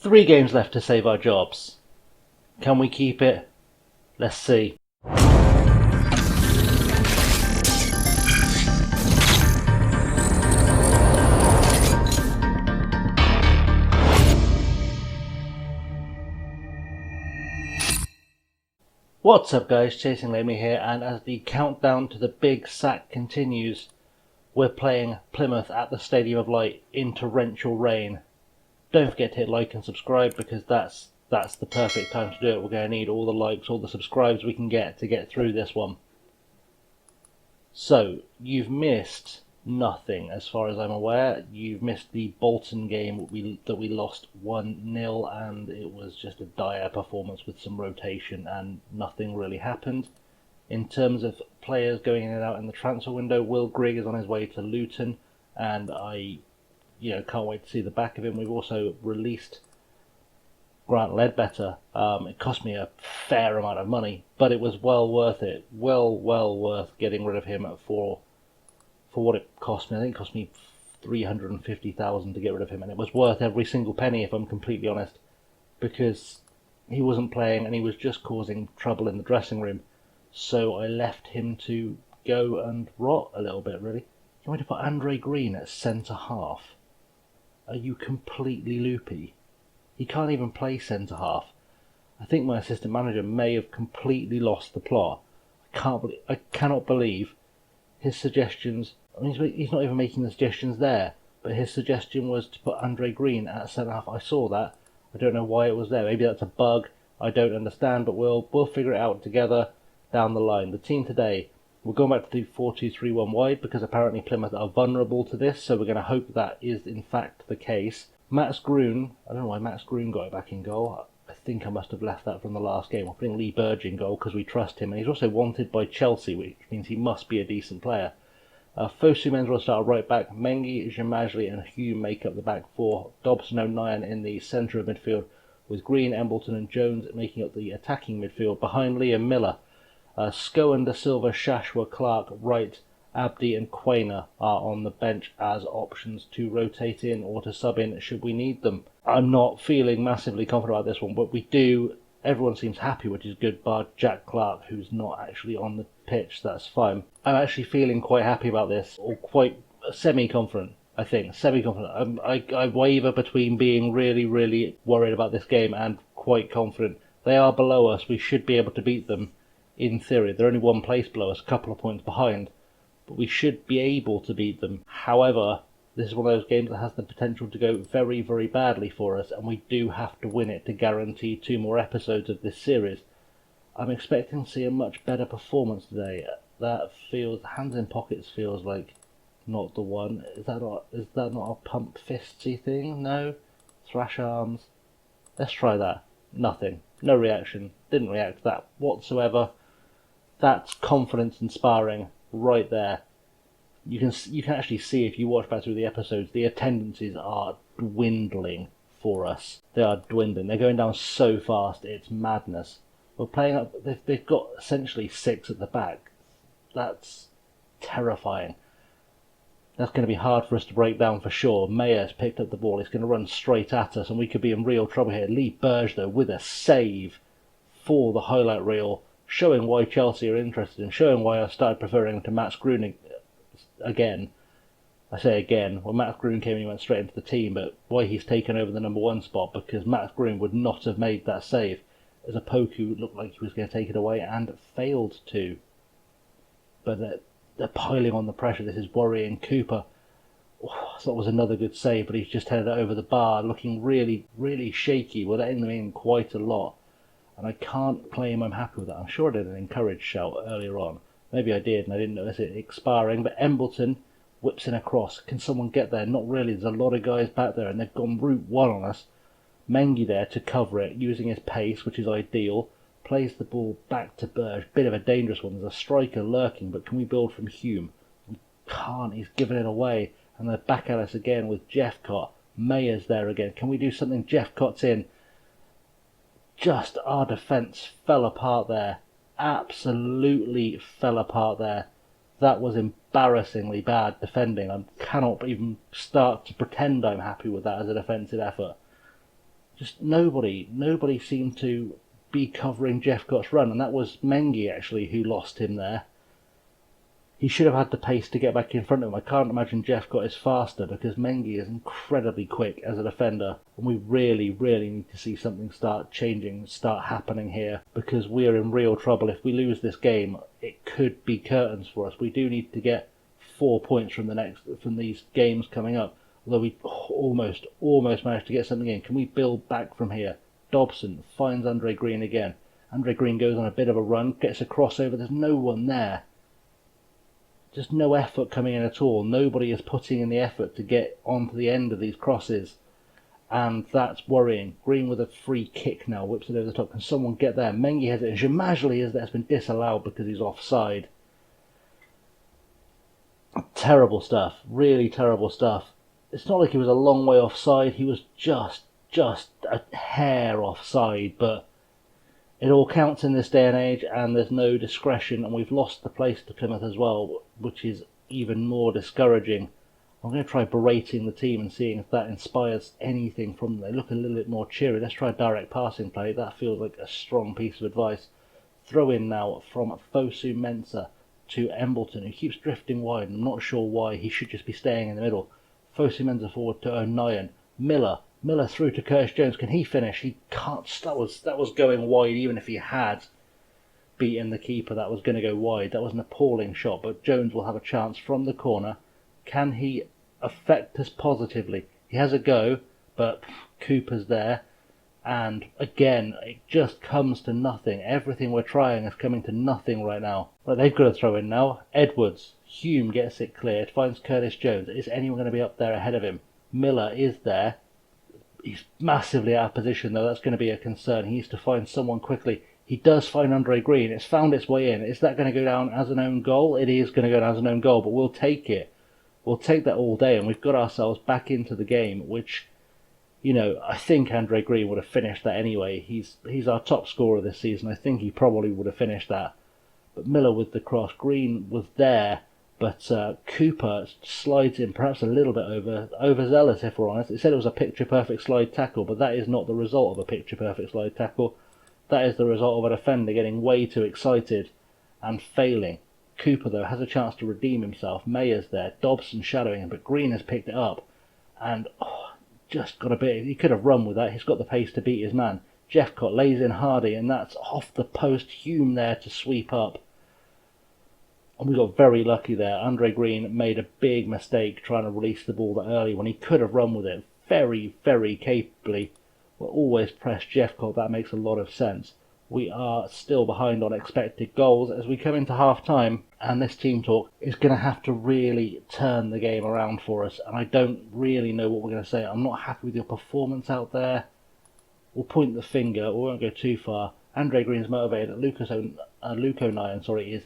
3 games left to save our jobs. Can we keep it? Let's see. What's up guys, Chasing Lemmy here, and as the countdown to the big sack continues, we're playing Plymouth at the Stadium of Light in torrential rain. Don't forget to hit like and subscribe because that's the perfect time to do it. We're going to need all the likes, all the subscribes we can get to get through this one. So, you've missed nothing as far as I'm aware. You've missed the Bolton game that we lost 1-0, and it was just a dire performance with some rotation and nothing really happened. In terms of players going in and out in the transfer window, Will Grigg is on his way to Luton, and I can't wait to see the back of him. We've also released Grant Ledbetter. It cost me a fair amount of money, but it was well worth it. Well worth getting rid of him for what it cost me. I think it cost me $350,000 to get rid of him, and it was worth every single penny if I'm completely honest, because he wasn't playing and he was just causing trouble in the dressing room. So I left him to go and rot a little bit, really. You want me to put Andre Green at centre half? Are you completely loopy? He can't even play centre half. I think my assistant manager may have completely lost the plot. I cannot believe his suggestions. I mean, he's not even making the suggestions there, but his suggestion was to put Andre Green at centre half. I saw that. I don't know why it was there. Maybe that's a bug. I don't understand, but we'll figure it out together down the line. The team today, we're going back to the 4-2-3-1 wide because apparently Plymouth are vulnerable to this, so we're going to hope that is in fact the case. Max Groen, I don't know why Max Groen got it back in goal. I think I must have left that from the last game. We're putting Lee Burge in goal because we trust him, and he's also wanted by Chelsea, which means he must be a decent player. Fosu Mensah start right back. Mengi, Jamajli and Hume make up the back four. Dobson O'Nien in the centre of midfield, with Green, Embleton and Jones making up the attacking midfield. Behind Liam Miller, Scowen, Da Silva, Shashwa, Clark, Wright, Abdi and Quainer are on the bench as options to rotate in or to sub in should we need them. I'm not feeling massively confident about this one, but we do. Everyone seems happy, which is good, bar Jack Clark, who's not actually on the pitch. That's fine. I'm actually feeling quite happy about this, or quite semi-confident, I think. Semi-confident. I waver between being really worried about this game and quite confident. They are below us. We should be able to beat them, in theory. They're only one place below us, a couple of points behind. But we should be able to beat them. However, this is one of those games that has the potential to go very badly for us, and we do have to win it to guarantee 2 more episodes of this series. I'm expecting to see a much better performance today. That feels, hands in pockets feels like not the one. Is that not a pump fisty thing? No? Thrash arms? Let's try that. Nothing. No reaction. Didn't react to that whatsoever. That's confidence inspiring right there. You can actually see, if you watch back through the episodes, the attendances are dwindling for us. They are dwindling. They're going down so fast, it's madness. We're playing up. They've got essentially 6 at the back. That's terrifying. That's going to be hard for us to break down for sure. Mayer's picked up the ball. He's going to run straight at us, and we could be in real trouble here. Lee Burge, though, with a save for the highlight reel, showing why Chelsea are interested and showing why I started preferring him to Max Groen again. I say again, when Max Groen came in, he went straight into the team, but why he's taken over the number 1 spot, because Max Groen would not have made that save, as a Poku looked like he was going to take it away and failed to. But they're piling on the pressure. This is worrying. Cooper, I thought was another good save, but he's just headed it over the bar, looking really shaky. We're letting them in quite a lot, and I can't claim I'm happy with that. I'm sure I did an encourage shout earlier on. Maybe I did and I didn't notice it expiring, but Embleton whips in a cross. Can someone get there? Not really. There's a lot of guys back there and they've gone route 1 on us. Mengi there to cover it, using his pace, which is ideal. Plays the ball back to Burge. Bit of a dangerous one. There's a striker lurking, but can we build from Hume? We can't. He's given it away. And they're back at us again with Jeffcott. Mayer's there again. Can we do something? Jeffcott's in. Just our defence fell apart there. Absolutely fell apart there. That was embarrassingly bad defending. I cannot even start to pretend I'm happy with that as a defensive effort. Just nobody seemed to be covering Jeffcott's run, and that was Mengi actually who lost him there. He should have had the pace to get back in front of him. I can't imagine Jeffcott is faster because Mengi is incredibly quick as a defender, and we really need to see something start changing, start happening here, because we are in real trouble. If we lose this game, it could be curtains for us. We do need to get 4 points from these games coming up. Although we almost managed to get something in. Can we build back from here? Dobson finds Andre Green again. Andre Green goes on a bit of a run, gets a crossover. There's no one there. Just no effort coming in at all. Nobody is putting in the effort to get onto the end of these crosses. And that's worrying. Green with a free kick now. Whips it over the top. Can someone get there? Mengi has it. And Jamajli is there. It's been disallowed because he's offside. Terrible stuff. Really terrible stuff. It's not like he was a long way offside. He was just a hair offside. But it all counts in this day and age, and there's no discretion, and we've lost the place to Plymouth as well, which is even more discouraging. I'm going to try berating the team and seeing if that inspires anything from them. They look a little bit more cheery. Let's try direct passing play. That feels like a strong piece of advice. Throw in now from Fosu Mensah to Embleton, who keeps drifting wide. I'm not sure why. He should just be staying in the middle. Fosu Mensah forward to O'Nien. Miller through to Curtis Jones. Can he finish? He can't. That was going wide. Even if he had beaten the keeper, that was going to go wide. That was an appalling shot. But Jones will have a chance from the corner. Can he affect us positively? He has a go, but Cooper's there. And again, it just comes to nothing. Everything we're trying is coming to nothing right now. Right, they've got to throw in now. Edwards. Hume gets it cleared. Finds Curtis Jones. Is anyone going to be up there ahead of him? Miller is there. He's massively out of position, though. That's going to be a concern. He needs to find someone quickly. He does find Andre Green. It's found its way in. Is that going to go down as an own goal? It is going to go down as an own goal, but we'll take it. We'll take that all day, and we've got ourselves back into the game, which, you know, I think Andre Green would have finished that anyway. He's our top scorer this season. I think he probably would have finished that. But Miller with the cross. Green was there, but Cooper slides in perhaps a little bit overzealous, if we're honest. It said it was a picture-perfect slide tackle, but that is not the result of a picture-perfect slide tackle. That is the result of a defender getting way too excited and failing. Cooper, though, has a chance to redeem himself. Mayer's there. Dobson shadowing him, but Green has picked it up. And just got a bit. He could have run with that. He's got the pace to beat his man. Jeffcott lays in Hardy, and that's off the post. Hume there to sweep up. And we got very lucky there. Andre Green made a big mistake trying to release the ball that early when he could have run with it very capably. We'll always press Jeffcott. That makes a lot of sense. We are still behind on expected goals as we come into half-time, and this team talk is going to have to really turn the game around for us, and I don't really know what we're going to say. I'm not happy with your performance out there. We'll point the finger. We won't go too far. Andre Green's motivated. Luke O'Nien, is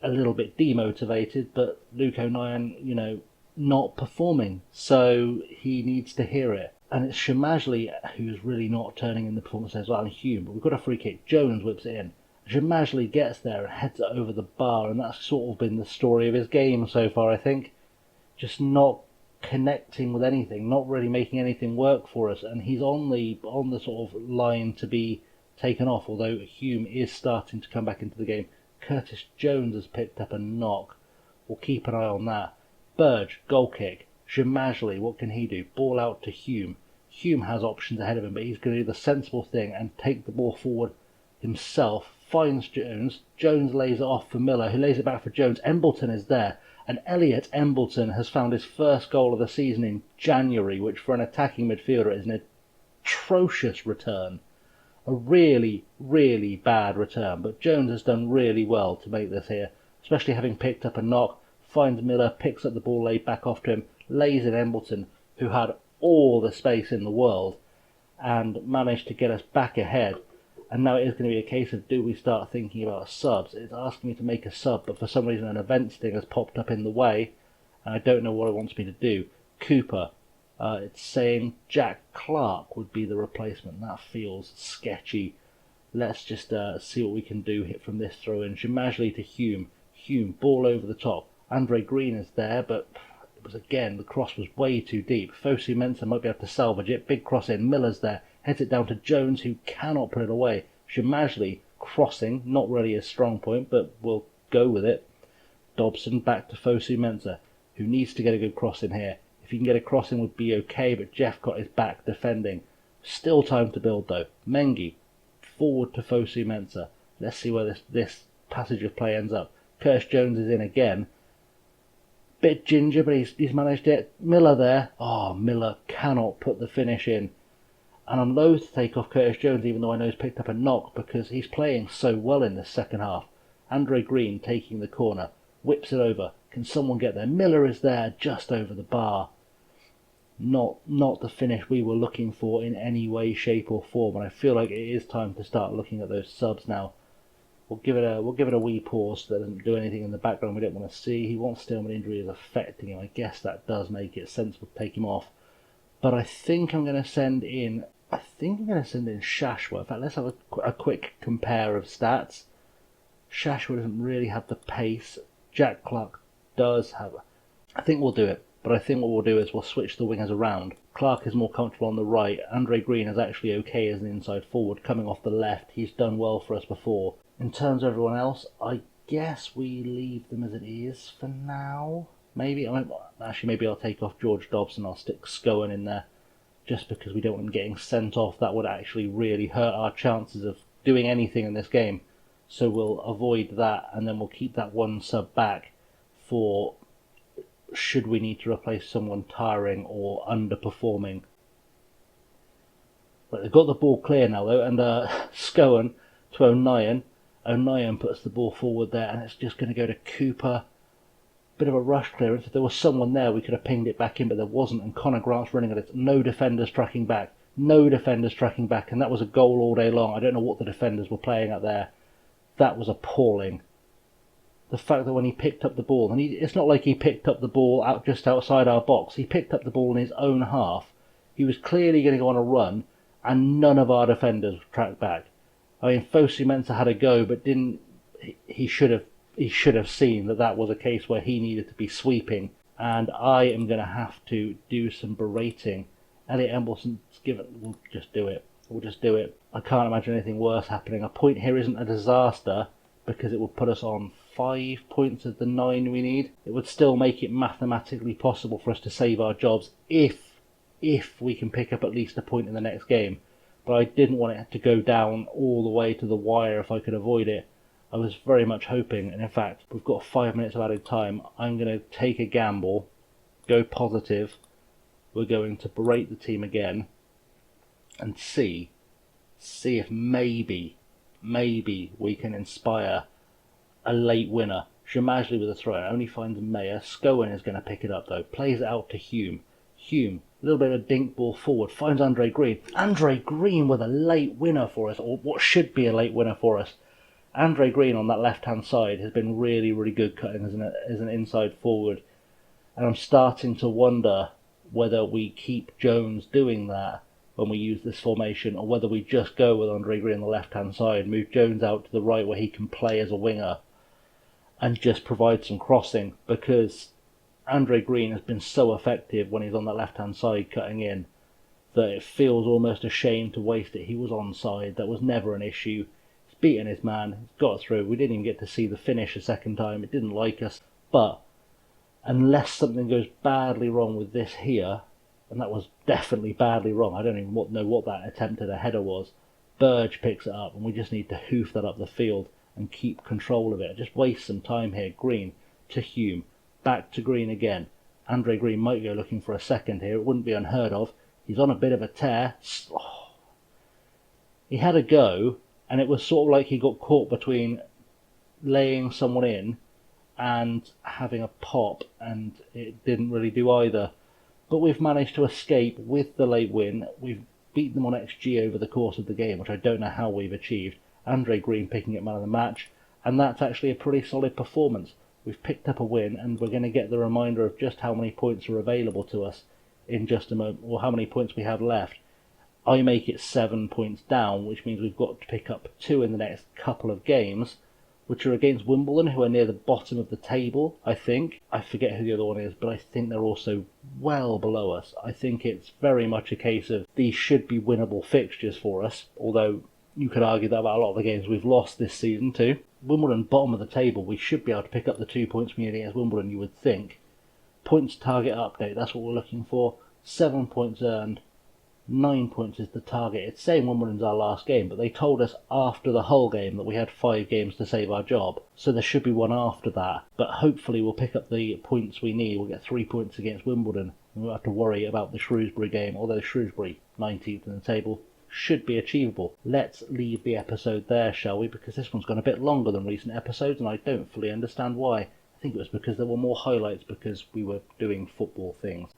a little bit demotivated, but Luke O'Nien, you know, not performing, so he needs to hear it. And it's Jamajli who's really not turning in the performance as well, and Hume. But we've got a free kick. Jones whips it in. Jamajli gets there and heads it over the bar, and that's sort of been the story of his game so far, I think. Just not connecting with anything, not really making anything work for us, and he's on the sort of line to be taken off, although Hume is starting to come back into the game. Curtis Jones has picked up a knock. We'll keep an eye on that. Burge, goal kick. Jamajli, what can he do? Ball out to Hume. Hume has options ahead of him, but he's going to do the sensible thing and take the ball forward himself. Finds Jones. Jones lays it off for Miller, who lays it back for Jones. Embleton is there. And Elliot Embleton has found his first goal of the season in January, which for an attacking midfielder is an atrocious return. A really bad return. But Jones has done really well to make this here, especially having picked up a knock. Finds Miller, picks up the ball laid back off to him, lays in Embleton, who had all the space in the world, and managed to get us back ahead. And now it is going to be a case of, do we start thinking about subs? It's asking me to make a sub, but for some reason an event sting has popped up in the way, and I don't know what it wants me to do. Cooper, it's saying Jack Clark would be the replacement. That feels sketchy. Let's just see what we can do here from this throw in. Jamajli to Hume. Hume, ball over the top. Andre Green is there, but It was again, the cross was way too deep. Fosu Mensah might be able to salvage it. Big cross in, Miller's there, heads it down to Jones, who cannot put it away. Shemajli crossing, not really his strong point, but we'll go with it. Dobson back to Fosu Mensah, who needs to get a good cross in here. If he can get a cross in, would be okay, but Jeff got his back defending. Still time to build though. Mengi forward to Fosu Mensah. Let's see where this passage of play ends up. Curtis Jones is in again. Bit ginger, but he's managed it. Miller there. Oh, Miller cannot put the finish in. And I'm loath to take off Curtis Jones, even though I know he's picked up a knock, because he's playing so well in this second half. Andre Green taking the corner, whips it over. Can someone get there? Miller is there, just over the bar. Not the finish we were looking for in any way, shape or form, and I feel like it is time to start looking at those subs now. We'll give it a wee pause so that doesn't do anything in the background we don't want to see. He wants Stillman injury is affecting him. I guess that does make it sensible to take him off. But I think I'm going to send in Shashwa. In fact, let's have a quick compare of stats. Shashwa doesn't really have the pace. Jack Clark does have. I think we'll do it. But I think what we'll do is we'll switch the wingers around. Clark is more comfortable on the right. Andre Green is actually okay as an inside forward, coming off the left. He's done well for us before. In terms of everyone else, I guess we leave them as it is for now. Maybe I'll take off George Dobson. I'll stick Scowen in there, just because we don't want him getting sent off. That would actually really hurt our chances of doing anything in this game. So we'll avoid that, and then we'll keep that one sub back for should we need to replace someone tiring or underperforming. But they've got the ball clear now though, and Scowen to O'Nien. O'Nien puts the ball forward there, and it's just going to go to Cooper. Bit of a rush clearance. If there was someone there, we could have pinged it back in, but there wasn't, and Connor Grant's running at it. No defenders tracking back. No defenders tracking back, and that was a goal all day long. I don't know what the defenders were playing at there. That was appalling. The fact that when he picked up the ball, and it's not like he picked up the ball out just outside our box. He picked up the ball in his own half. He was clearly going to go on a run, and none of our defenders tracked back. I mean, Fosu Mensah had a go, but didn't. He should have seen that was a case where he needed to be sweeping. And I am going to have to do some berating. Elliot Embleton's given. We'll just do it. I can't imagine anything worse happening. A point here isn't a disaster because it would put us on 5 points of the 9 we need. It would still make it mathematically possible for us to save our jobs if we can pick up at least a point in the next game. But I didn't want it to go down all the way to the wire if I could avoid it. I was very much hoping, and in fact, we've got 5 minutes of added time. I'm going to take a gamble, go positive. We're going to berate the team again and see if maybe we can inspire a late winner. Shemajli with a throw only finds Mayer. Scowen is going to pick it up though. Plays it out to Hume. Hume, a little bit of a dink ball forward, finds Andre Green. Andre Green with a late winner for us, or what should be a late winner for us. Andre Green on that left-hand side has been really, really good cutting as an inside forward. And I'm starting to wonder whether we keep Jones doing that when we use this formation, or whether we just go with Andre Green on the left-hand side, move Jones out to the right where he can play as a winger, and just provide some crossing, because Andre Green has been so effective when he's on that left-hand side cutting in that it feels almost a shame to waste it. He was onside. That was never an issue. He's beaten his man. He's got through. We didn't even get to see the finish a second time. It didn't like us. But unless something goes badly wrong with this here, and that was definitely badly wrong. I don't even know what that attempt at a header was. Burge picks it up, and we just need to hoof that up the field and keep control of it. Just waste some time here. Green to Hume. Back to Green again. Andre Green might go looking for a second here. It wouldn't be unheard of. He's on a bit of a tear. Oh. He had a go, and it was sort of like he got caught between laying someone in and having a pop, and it didn't really do either. But we've managed to escape with the late win. We've beaten them on XG over the course of the game, which I don't know how we've achieved. Andre Green picking up man of the match, and that's actually a pretty solid performance. We've picked up a win, and we're going to get the reminder of just how many points are available to us in just a moment, or how many points we have left. I make it 7 points down, which means we've got to pick up 2 in the next couple of games, which are against Wimbledon, who are near the bottom of the table, I think. I forget who the other one is, but I think they're also well below us. I think it's very much a case of these should be winnable fixtures for us, although you could argue that about a lot of the games we've lost this season too. Wimbledon, bottom of the table, we should be able to pick up the 2 points we need against Wimbledon, you would think. Points target update, that's what we're looking for. 7 points earned. 9 points is the target. It's saying Wimbledon's our last game, but they told us after the Hull game that we had 5 games to save our job. So there should be one after that. But hopefully we'll pick up the points we need. We'll get 3 points against Wimbledon. We won't have to worry about the Shrewsbury game, although Shrewsbury, 19th in the table, should be achievable. Let's leave the episode there, shall we? Because this one's gone a bit longer than recent episodes, and I don't fully understand why. I think it was because there were more highlights because we were doing football things.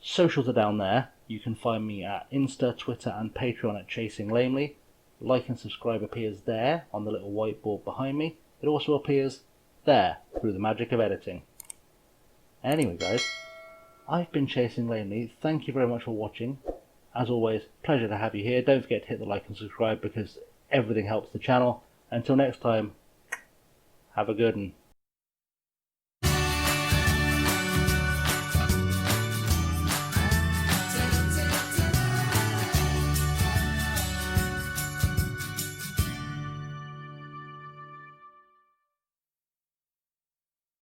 Socials are down there. You can find me at Insta, Twitter and Patreon at Chasing Lamely. Like and subscribe appears there on the little whiteboard behind me. It also appears there through the magic of editing. Anyway guys, I've been Chasing Lamely. Thank you very much for watching. As always, pleasure to have you here. Don't forget to hit the like and subscribe because everything helps the channel. Until next time, have a good one.